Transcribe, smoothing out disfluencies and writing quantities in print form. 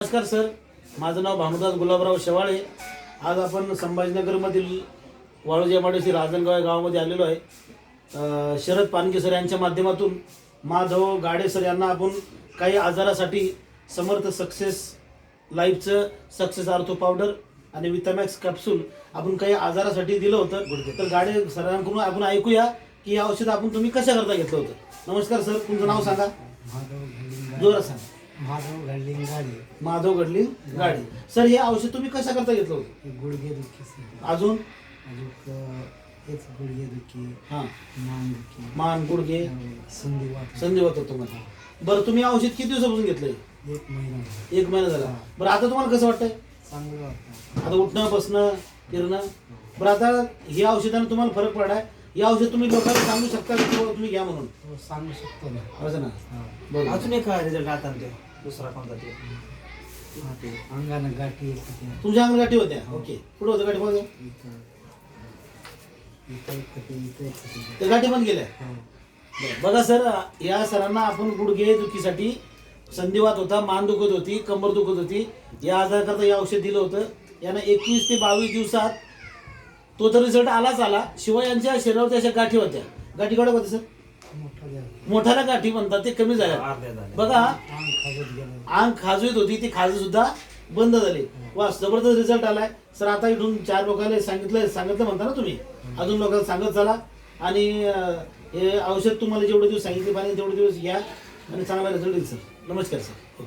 नमस्कार सर, माझं नाव भानुदास गुलाबराव शेवाळे. आज आपण संभाजीनगरमधील वाळूजेवाडी राजनगाव या गावामध्ये आलेलो आहे. शरद पानगे सर यांच्या माध्यमातून माधव गाडे सर यांना आपण काही आजारासाठी समर्थ सक्सेस लाईफचं सक्सेस आर्थो पावडर आणि विटामॅक्स कॅप्सूल आपण काही आजारासाठी दिलं होतं. तर गाडे सरांकडून आपण ऐकूया की हे औषध आपण तुम्ही कशाकरता घेतलं होतं. नमस्कार सर, तुमचं नाव सांगा. जोरात सांगा. माधव गडलिंग गाडी. सर, हे औषध तुम्ही कशा करता घेतलं होतं. गुडघे दुखी अजून गुडघे दुखी, हां, मान दुखी, मान गुडघे संधिवात होतं तुम्हाला. बरं, तुम्ही औषध किती दिवसापासून घेतलंय. 1 महिना. 1 महिना झाला. बरं, आता तुम्हाला कसं वाटतंय. चांगलं वाटतं. आता उठणं बसणं फिरणं. बरं, आता हे औषधाने तुम्हाला फरक पडलाय. हे औषध तुम्ही लोकांना सांगू शकता की तुम्ही घ्या म्हणून. हो, सांगू शकतो ना. असं ना. हा. बरं, अजून एक रिझल्ट आता ते दुसरा कोणता ते हा, ते अंगानं गाठी येते. तुमच्या अंगात गाठी होत्या. ओके, कुठं होतं गाठी. बघा, इथं एक होते. त्या गाठी पण गेल्या. हो. बरं, बघा सर, या सरांना आपण गुडघे दुखीसाठी, संधिवात होता, मान दुखत होती, कंबर दुखत होती, या आजाराकरता हे औषध दिलं होतं. यानं 21 ते 22 दिवसात तो तर रिझल्ट आला. शिवाय यांच्या शरीरावर अशा गाठी होत्या. गाठी काढा होत्या सर. मोठा झाला. मोठ्याला गाठी म्हणतात, ते कमी झाल्या. अर्ध्या झाल्या. बघा, अंग खाजत गेलं. अंग खाजवीत होती, ती खाजू सुद्धा बंद झाली. वा, जबरदस्त रिझल्ट आलाय सर. आता इथून 4 लोकांना सांगितलं म्हणता ना तुम्ही, अजून लोकांना सांगत चला. आणि हे औषध तुम्हाला जेवढे दिवस सांगितले पाहिजे तेवढे दिवस घ्या आणि चांगला रिझल्ट येईल सर. नमस्कार सर.